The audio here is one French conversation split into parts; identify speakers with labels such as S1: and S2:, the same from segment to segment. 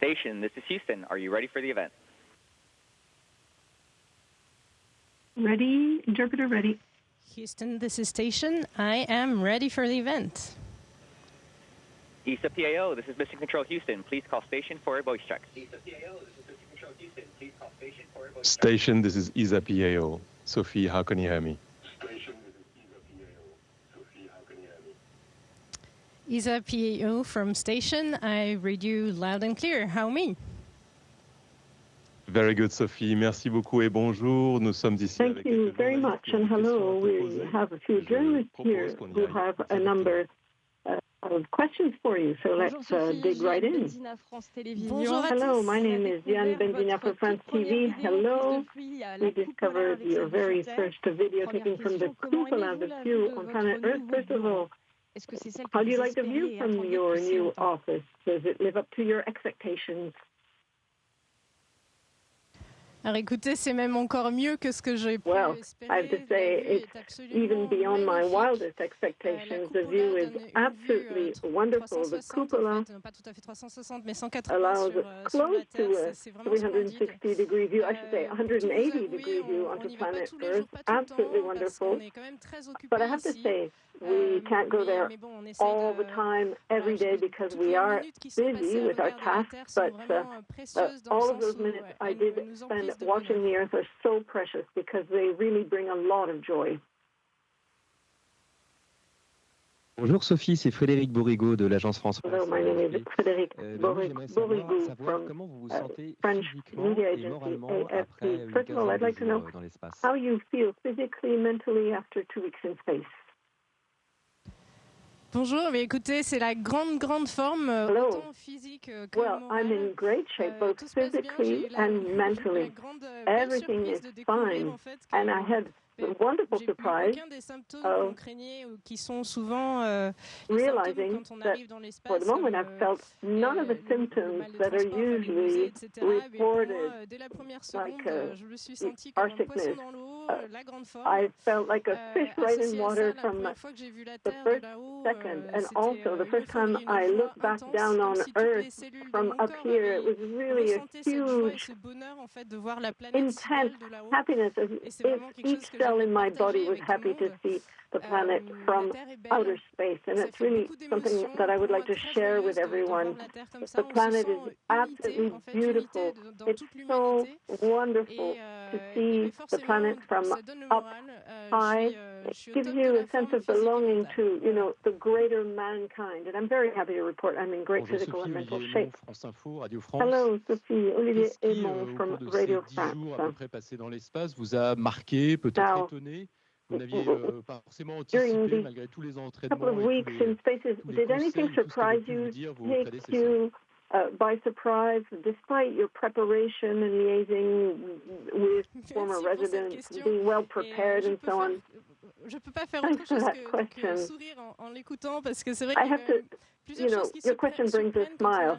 S1: Station, this is Houston. Are you ready for the event?
S2: Ready, interpreter ready.
S3: Houston, this is Station. I am ready for the event.
S1: ESA PAO, this is Mission Control Houston. Please call station for a voice check. ESA PAO, this is Mission Control Houston. Please call station for a voice check.
S4: Station, this is ESA PAO. Sophie, how can you hear me?
S5: Station, this is ESA PAO. Sophie, how can you hear me?
S3: ESA PAO from Station. I read you loud and clear. How me?
S4: Very good, Sophie. Merci beaucoup et bonjour. Nous sommes ici.
S2: Thank you very much and hello. We have a few journalists here who have a number of questions for you. So let's dig right in. Hello, my name is Diane Benzina for France TV. Hello. We discovered your very first video taken from the cupola, the view on planet Earth. First of all, how do you like the view from your new office? Does it live up to your expectations?
S3: Alors écoutez, c'est même encore mieux que ce que j'ai pu espérer.
S2: I have to say it's even beyond my wildest expectations. The view is absolutely wonderful. The cupola allows close to a 360-degree view. I should say 180-degree view onto planet Earth. Absolutely wonderful. But I have to say, we can't go there all the time, every day, because we are busy with our tasks. But all of those minutes I did spend watching the Earth are so precious because they really bring a lot of joy.
S6: Bonjour Sophie, c'est Frédéric Bourrigaud de l'agence France Presse.
S2: Hello, my name is Frédéric
S6: Bourrigaud
S2: from French media agency AFP. First of all, I'd like to know how you feel physically, mentally after 2 weeks in space.
S3: Bonjour, mais écoutez, c'est la grande forme, autant physique que
S2: well, I'm in great shape, both physically and mentally. Everything is fine, and I had the wonderful surprise of realizing that for the moment I've felt none of the symptoms that are usually reported, like our sickness. I felt like a fish right in water from the first second, and also the first time I looked back down on Earth from up here, it was really a huge, intense happiness, as if each cell in my body was happy to see the planet from outer space, and it's really something that I would like to share with everyone. The planet is absolutely beautiful. It's so wonderful to see the planet from up high. It gives you a sense of belonging to, the greater mankind, and I'm very happy to report I'm in great physical and mental shape. Hello, Sophie, Olivier Aymon from Radio France.
S4: Vous a marqué, peut-être étonné. Vous n'aviez pas forcément anticipé malgré tous les entraînements.
S2: Couple of weeks in spaces, did anything surprise you, take you by surprise, despite your preparation and liaising with former residents, being well prepared and so on?
S3: Je peux pas faire autre chose que sourire en l'écoutant parce que c'est vrai
S2: I have to, your question brings a smile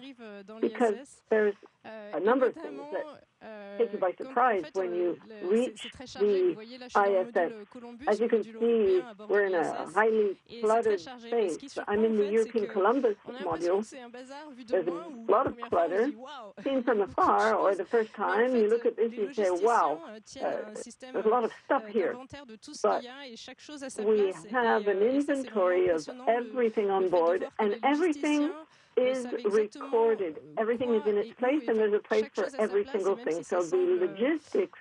S2: because there's a number of things that take you by surprise when you reach the ISS. As you can see, we're in a highly cluttered space. I'm in the European Columbus module. There's a lot of clutter. Seen from afar, or the first time, you look at this, you say, wow, there's a lot of stuff here. But we have an inventory of everything on board, and everything is recorded. Everything is in its place, and there's a place for every single thing. So the logistics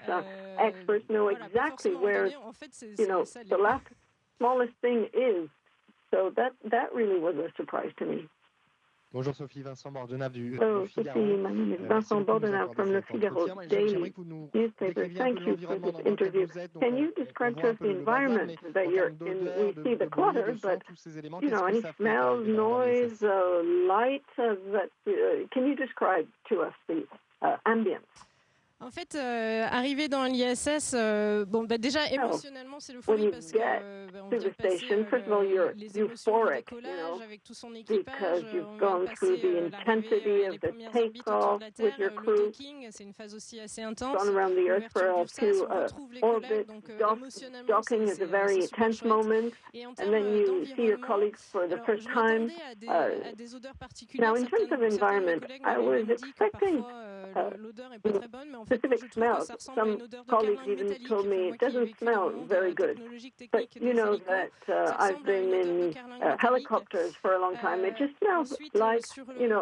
S2: experts know exactly where, the last smallest thing is. So that really was a surprise to me.
S6: Bonjour Sophie, Vincent Bordenave du
S2: Figaro.
S6: Sophie,
S2: my name is Vincent Bordenave from Le Figaro Daily newspaper. Thank you for this interview. Can you describe to us the environment that you're in? We see the clutter, but, any smells, noise, light, can you describe to us the ambience?
S3: En fait, arriver dans l'ISS, déjà émotionnellement c'est l'euphorie parce que on vient de passer les émotions du décollage avec tout son équipage, on vient de passer l'arrivée, les premières orbites autour de la Terre, le docking, c'est une phase aussi assez intense. L'ouverture du sas, on retrouve les collègues, donc émotionnellement c'est super chouette. Et en termes d'environnement, je m'attendais à des odeurs particulières. Certains de mes collègues m'avaient même dit que parfois l'odeur n'est pas très bonne, mais en fait, je trouve que ça ressemble à une odeur de carlingue métallique. Moi qui ai vécu dans le monde technologique, technique des hélicos, ça ressemble à une odeur de carlingue métallique. Ensuite, sur il y a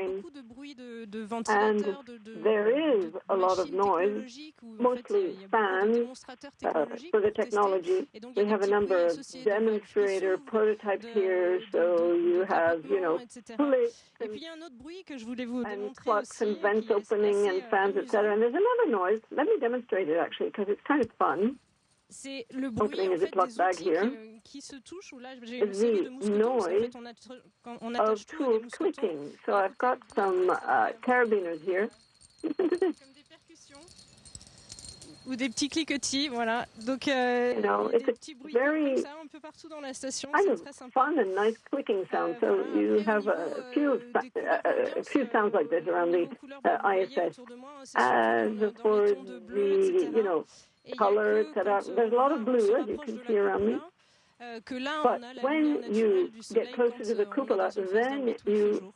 S3: beaucoup de bruit de ventilateurs, de machines technologiques, où en fait, il y a beaucoup de démonstrateurs technologiques pour tester. Et donc, il y a des petits bruits associés de valves qui s'ouvrent, etc. Et puis, il y a un autre bruit que je voulais vous démontrer aussi, qui est assez amusant.
S2: There's another noise. Let me demonstrate it actually, because it's kind of fun.
S3: C'est le bruit en fait, des outils qui se touchent. Où là, j'ai une série de mousquetons. En fait, on attache tout à des mousquetons.
S2: So I've got some carabiners here.
S3: Comme des percussions ou des petits cliquetis, voilà. Donc, des petits bruits comme ça un peu partout dans la station. C'est très sympa.
S2: Fun and nice clicking sound. So you have a few sounds like this around the ISS. As for the, color, etc. There's a lot of blue, as you can see around me. But when you get closer to the cupola, then you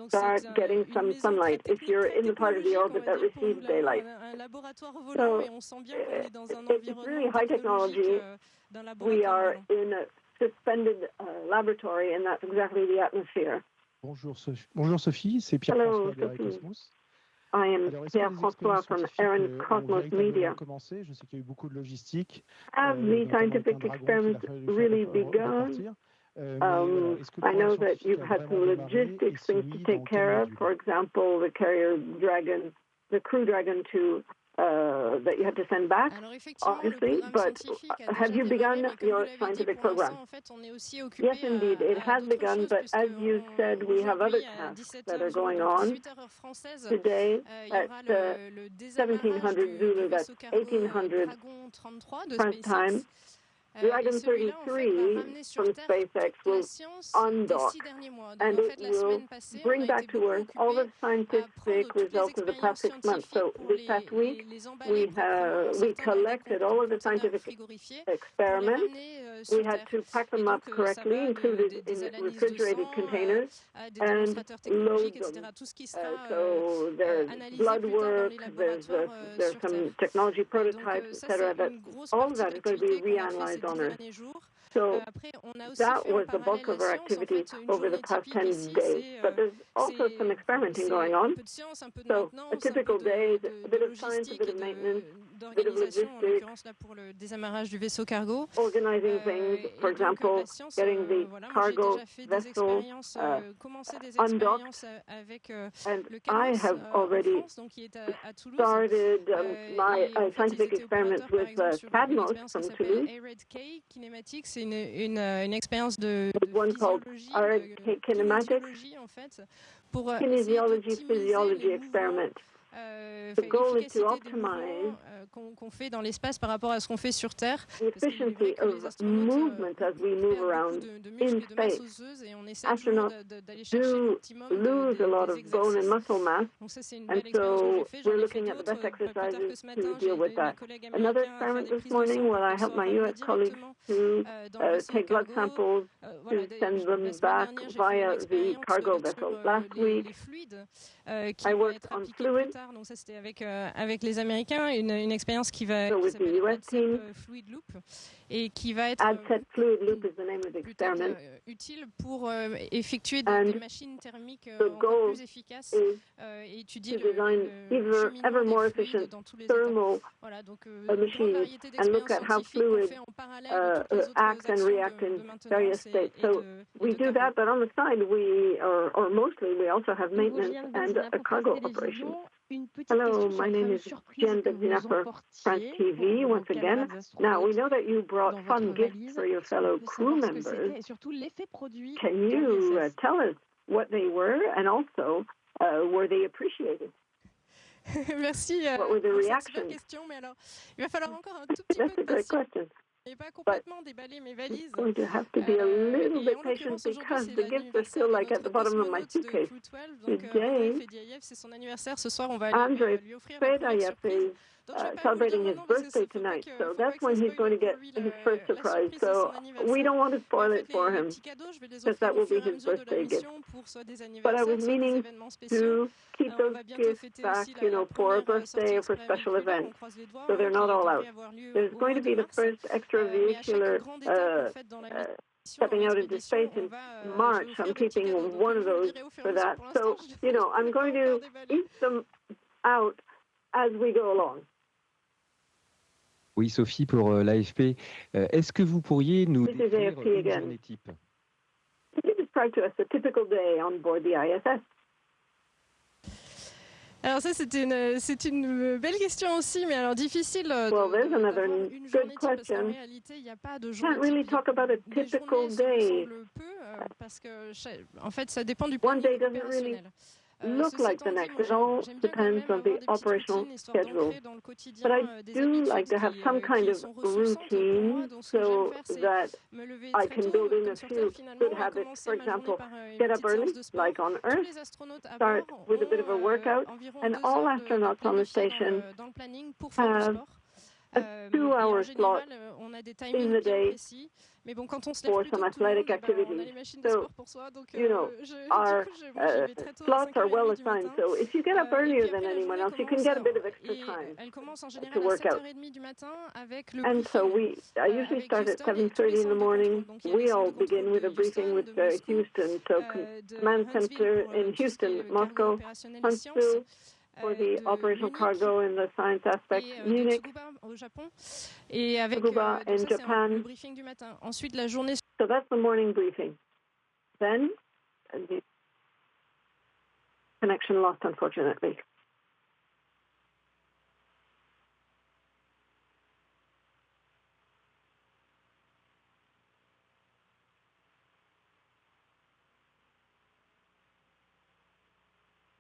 S2: start getting some sunlight if you're in the part of the orbit that receives daylight. So it's really high technology. We are in a suspended laboratory, and that's exactly the atmosphere.
S4: Bonjour Sophie, c'est Pierre-François d'Ericosmos.
S2: I am Pierre-François from Aaron Cosmos Media.
S4: Je sais qu'il y a eu beaucoup de logistique.
S2: Have the scientific experiments really begun? I know that you've had some logistics things to take care of. For example, the carrier Dragon, the Crew Dragon 2 that you had to send back, obviously, but have you begun your scientific program? Yes, indeed, it has begun, but as you said, we have other tasks that are going on. Today, at 1700 Zulu, that's 1800 France time, Dragon 33 from SpaceX will undock, and it will bring back to Earth all the scientific results of the past 6 months. So this past week, we collected all of the scientific experiments. We had to pack them up correctly, included in refrigerated containers, and load them. So there's blood work, there's some technology prototypes, etc. That all of that is going to be reanalyzed on Earth. So that was the bulk of our activity over the past 10 days. But there's also some experimenting going on. So a typical day is a bit of science, a bit of maintenance, a bit of logistics, organizing things, for example, getting the cargo vessel undocked. And I have already started my scientific experiments with CADMOS from Toulouse.
S3: C'est une expérience de
S2: kinesiology,
S3: en fait, pour
S2: physiology experiment. The goal is to optimize
S3: qu'on fait dans l'espace par rapport à ce qu'on fait sur Terre.
S2: The efficiency of movement as we move around in space. Astronauts do lose a lot of bone and muscle mass, and so we're looking at the best exercises to deal with that. Another experiment this morning, where I helped my US colleagues to take blood samples to send them back via the cargo vessel. Last week, I worked on fluids.
S3: Donc ça c'était avec les Américains, une expérience qui va
S2: s'appeler
S3: AdSep Fluid Loop et qui va être utile pour effectuer des machines thermiques encore plus efficaces et étudier le cheminement des fluides dans tous les états. Voilà, donc une grande variété d'expériences scientifiques qu'on fait en parallèle de toutes les autres actions de maintenance
S2: So we do that, but on the side, or mostly, we also have maintenance and a cargo operation. Hello, my name is Jen Benzina for France TV once again. Now, we know that you brought fun gifts for your fellow crew members. Can you tell us what they were, and also, were they appreciated?
S3: Merci.
S2: What were the reactions?
S3: C'est une question, mais alors, il va falloir encore un tout petit peu de patience. Je n'ai pas complètement déballé mes valises.
S2: It's going to have to be a little bit patient because the gifts are still like at the bottom of my suitcase. Today,
S3: c'est son anniversaire. Ce soir, on va aller lui offrir
S2: Fedyayev is celebrating his birthday tonight, so that's when he's going to get his first surprise. So we don't want to spoil it for him, because that will be his birthday gift. But I was meaning to keep those gifts back, for a birthday or for special events, so they're not all out. There's going to be the first extravehicular stepping out into space in March. I'm keeping one of those for that. So, I'm going to eat them out as we go along.
S6: Oui, Sophie, pour l'AFP, est-ce que vous pourriez nous décrire une journée type?
S2: Can you describe to us a typical day on board the ISS?
S3: Alors ça, c'est une belle question aussi, mais alors difficile
S2: there's another
S3: une
S2: good
S3: journée type, parce qu'en
S2: question.
S3: réalité, il n'y a pas de journée
S2: Can't really
S3: type.
S2: talk about a
S3: Les
S2: typical
S3: journées se
S2: day.
S3: ressemblent peu, parce que, en fait, ça dépend du
S2: One
S3: planning
S2: day doesn't really
S3: opérationnel.
S2: look
S3: Ceci
S2: like
S3: étant
S2: the
S3: dit,
S2: next.
S3: moi,
S2: It all
S3: j'aime bien quand
S2: depends
S3: même
S2: on
S3: avoir
S2: the
S3: des petites
S2: operational
S3: routines, histoire
S2: schedule.
S3: d'ancrer dans le quotidien
S2: But I
S3: des
S2: do like to
S3: habitudes
S2: have some kind
S3: qui
S2: of
S3: sont ressourçantes pour moi.
S2: routine
S3: Donc, ce que j'aime
S2: so
S3: faire, c'est
S2: that
S3: me lever
S2: I
S3: très
S2: can
S3: tôt,
S2: build in
S3: comme
S2: a
S3: sur
S2: few
S3: Terre, finalement,
S2: good
S3: et
S2: habits.
S3: commencer
S2: For
S3: ma journée
S2: example,
S3: par une
S2: get
S3: petite
S2: up early,
S3: séance de sport.
S2: like on
S3: Tous
S2: Earth,
S3: les astronautes à
S2: start
S3: bord
S2: with a bit of a
S3: ont
S2: workout,
S3: environ
S2: and
S3: 2
S2: all
S3: heures de
S2: astronauts on the
S3: planifiées
S2: station
S3: dans le planning pour faire du
S2: have
S3: sport.
S2: a
S3: Et
S2: 2-hour
S3: en
S2: slot
S3: général, on a des
S2: in
S3: timings
S2: the
S3: bien
S2: day
S3: précis. Mais bon, quand on se lève
S2: for
S3: plus tôt
S2: some
S3: que tout le monde,
S2: athletic
S3: on a
S2: activities.
S3: les machines de
S2: So,
S3: sport pour soi. Donc,
S2: our
S3: moi, j'y vais très tôt, à
S2: slots are
S3: 5h30
S2: well
S3: du
S2: assigned.
S3: matin.
S2: So if you get up
S3: Et
S2: earlier
S3: puis
S2: than
S3: après, la
S2: anyone
S3: journée
S2: else, you can
S3: commence
S2: get a bit of extra
S3: et
S2: time
S3: elle commence en général
S2: to
S3: à
S2: work out.
S3: 7h30 du matin avec le
S2: And so
S3: briefing
S2: I usually
S3: avec
S2: start at
S3: Houston et tous les
S2: 7:30 in the
S3: centres de
S2: morning.
S3: contrôle. Donc, il y a les
S2: We
S3: centres
S2: all
S3: de contrôle
S2: begin with a
S3: de
S2: briefing
S3: Houston,
S2: with
S3: de Moscou,
S2: Houston. So
S3: de
S2: Command
S3: Huntsville
S2: Center
S3: pour
S2: in
S3: tout ce qui
S2: Houston,
S3: est cargo
S2: Moscow,
S3: opérationnel et sciences,
S2: Huntsville for the
S3: de
S2: operational
S3: Munich
S2: cargo and the science aspect,
S3: et de
S2: Munich,
S3: Tsukuba au Japon. Et avec
S2: Tsukuba
S3: donc
S2: in
S3: ça, c'est le
S2: Japan.
S3: briefing du matin. Ensuite, la journée.
S2: So that's the morning briefing. Then the connection lost, unfortunately.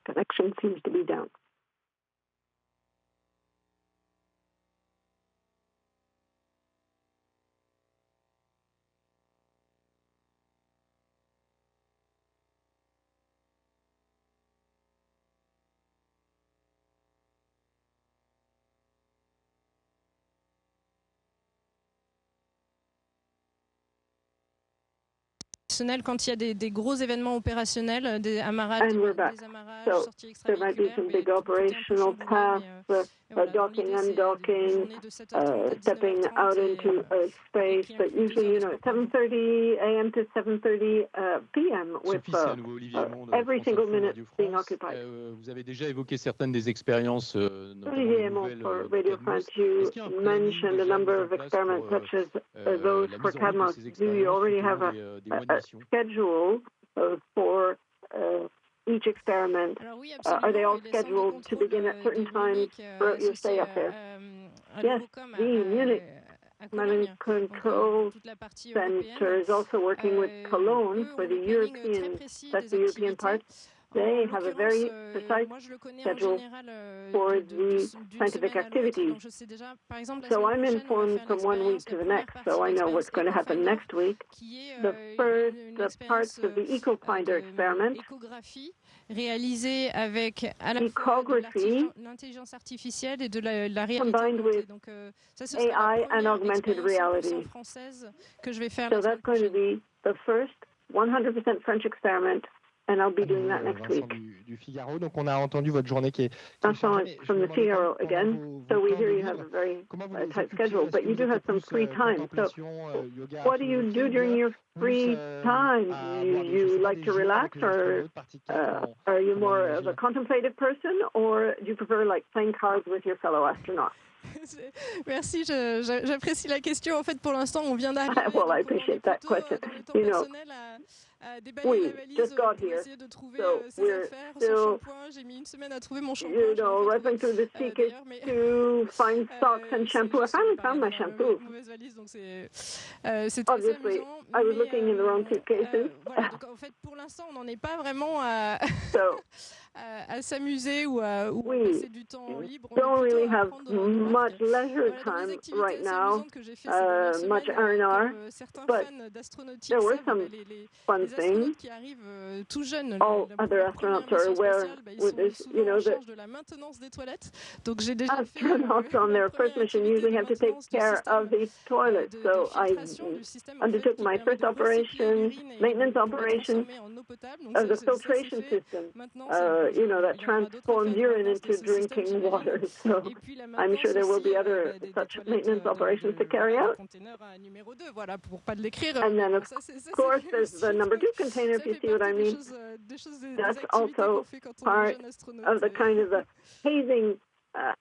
S2: Connection seems to be down.
S3: Quand il y a des gros événements opérationnels, des amarrages, des amarrages, sorties extravéhiculaires.
S2: There might be some big operational tasks, docking, undocking, stepping out into space. But usually, it's 7:30 a.m. to 7:30 p.m. with every single minute being occupied.
S4: Vous avez déjà évoqué certaines des expériences.
S2: Olivier Aymon for Radio France, you mentioned a number of experiments such as those for Cadmos. Do you already have a schedule for each experiment? Are they all scheduled to begin at certain times throughout your stay up there? Yes, the Munich Command and Control Center is also working with Cologne for the European, that's the European part. They have a very precise schedule for the scientific activities. So I'm informed from 1 week to the next, so I know what's going to happen next week. The first parts of the EcoFinder experiment,
S3: réalisé avec à la fois de l'intelligence artificielle et de la réalité augmentée. Donc ça, ce sera
S2: AI and augmented reality.
S3: Que je vais faire
S2: so that's going to be the first 100% French experiment. And I'll be doing that next week.
S7: Du Figaro, donc on a entendu votre journée qui est
S2: chargée. From the Figaro again. So we hear you have a very tight schedule, but you do have some free time. So what do you do during your free time? Do you like to relax, or are you more of a contemplative person, or do you prefer like playing cards with your fellow astronauts?
S3: Merci, j'apprécie la question. En fait, pour l'instant, on vient d'arriver.
S2: Well, I appreciate that question. We just got here, so we're still, rifling through the tickets to find socks and shampoo. I finally found my shampoo. Obviously, I was looking in the wrong suitcases.
S3: En fait, pour l'instant, on n'en est pas vraiment à s'amuser ou à passer du temps libre.
S2: Don't really have much leisure time right now, much R&R, but there were some fun things. All other astronauts are aware with this, that astronauts on their first mission usually have to take care of these toilets. So I undertook my first operation, maintenance operation of the filtration system, that transforms urine into drinking water. So I'm sure there will be other such maintenance operations to carry out. And then, of course, there's the number 2 container, if you see what I mean. That's also part of the kind of the hazing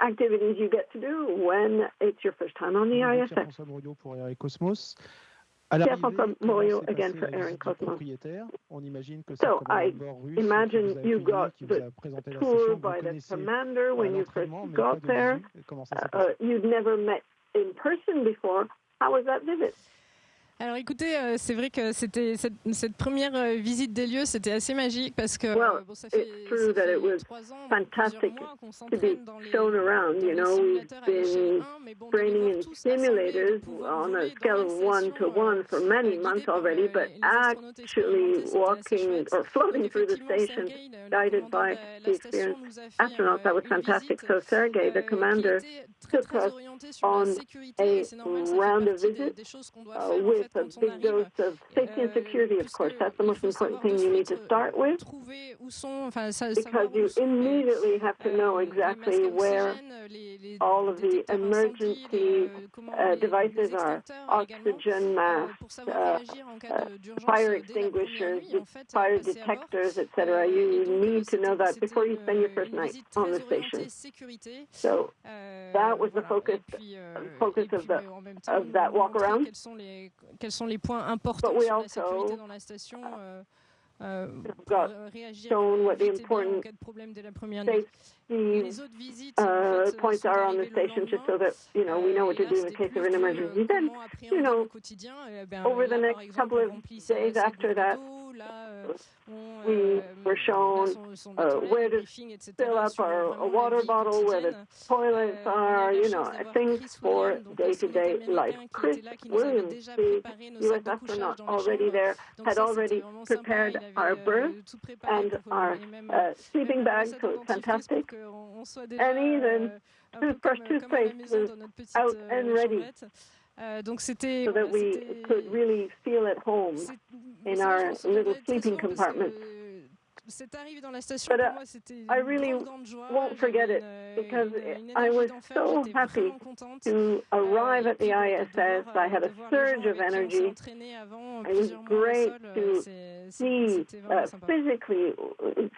S2: activities you get to do when it's your first time on the ISS. Pierre-François Morio again for Air and Cosmos. So I imagine you got the tour by the commander when you first got there. You'd never met in person before. How was that visit?
S3: Alors écoutez, c'est vrai que c'était cette première visite des lieux, c'était assez magique parce que
S2: ça fait 3 ans, plusieurs mois qu'on s'entraîne dans les simulateurs à l'échelle 1, mais bon, training in simulators on a scale of 1 to 1 for many months already, but actually walking or floating through the station, guided by the experienced astronauts, that was fantastic. So Sergei, the commander, took us on a round of visits with a big dose of safety and security, of course. That's the most important thing you need to start with, because you immediately have to know exactly where all of the emergency devices are, oxygen masks, fire extinguishers, fire detectors, etc. You need to know that before you spend your first night on the station. So that was the focus of that walk around.
S3: Quels sont les points importants sur la sécurité dans la station pour réagir en cas de problème dès la première nuit. Les autres visites
S2: points are on the station just so that we know what to do in case of an emergency. Then, over the next couple of days after that, we were shown where to fill up our water bottle, where the toilets are, things for day-to-day life. Chris Williams, the U.S. astronaut already there, had already prepared our berth and our sleeping bags, so it's fantastic. And even toothpaste was out and ready. So that we could really feel at home in our little sleeping compartment. But I really won't forget it, because I was so happy to arrive at the ISS. I had a surge of energy. It was great to see, physically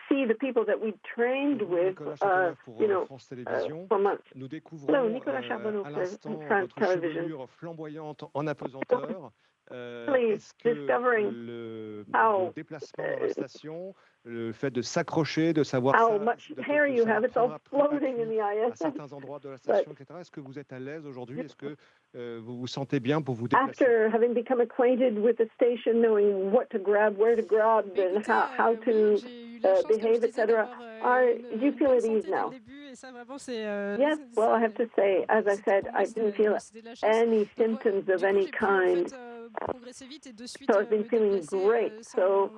S2: see the people that we trained with, for months. Hello, Nicolas Charbonneau for France Television. Please, discovering how
S8: le fait de s'accrocher, de savoir
S2: how much hair you have, it's all floating in the ISS.
S8: À certains endroits de la station, etc. Est-ce que vous êtes à l'aise aujourd'hui? Est-ce que vous vous sentez bien pour vous déplacer?
S2: After having become acquainted with the station, knowing what to grab, where to grab, and how to behave, etc., do you feel at ease now? Yes, well, I have to say, as I said, I didn't feel any symptoms of any kind. So I've been feeling great. So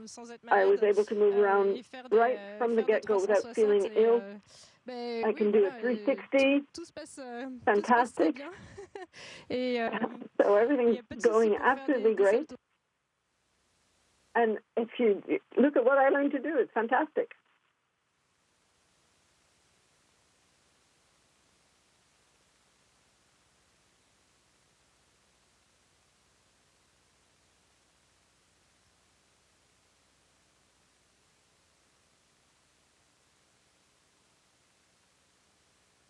S2: I was able to move around right from the get-go without feeling ill. I can do a 360. Fantastic. So everything's going absolutely great. And if you look at what I learned to do, it's fantastic.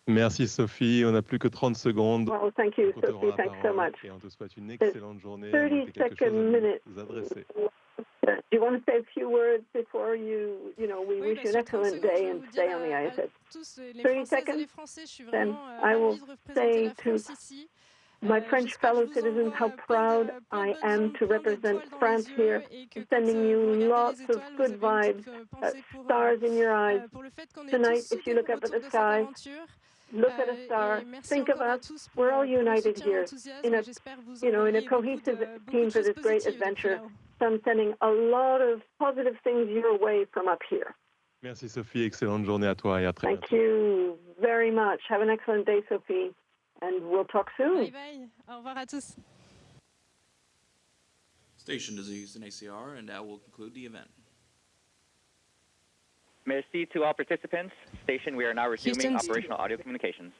S4: Merci Sophie, on n'a plus que 30 secondes.
S2: Well, thank you, Sophie. Thanks so much.
S4: Et on te souhaite une excellente journée.
S2: 30-second minute Do you want to say a few words before we wish you an excellent day and stay on the ISS? 30 seconds? Then I will say to my French fellow citizens how proud I am to represent France here, sending you lots of good vibes, stars in your eyes. Tonight, if you look up at the sky, look at a star, think of us, we're all united here in a cohesive team for this great adventure. So I'm sending a lot of positive things your way from up here.
S9: Merci Sophie, excellente journée à toi et à très bientôt.
S2: Thank you very much. Have an excellent day, Sophie, and we'll talk soon.
S3: Bye bye. Au revoir à tous.
S10: Station is Houston ACR, and that will conclude the event.
S1: Merci to all participants. Station, we are now resuming operational audio communications.